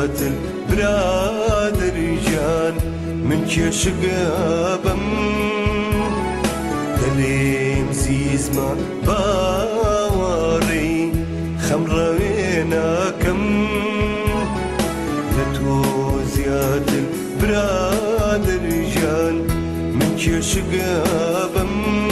زيادة برادر جان من كشقابم دليم زيزما باوري خمرة ويناكم لتو زيادة برادر جان من كشقابم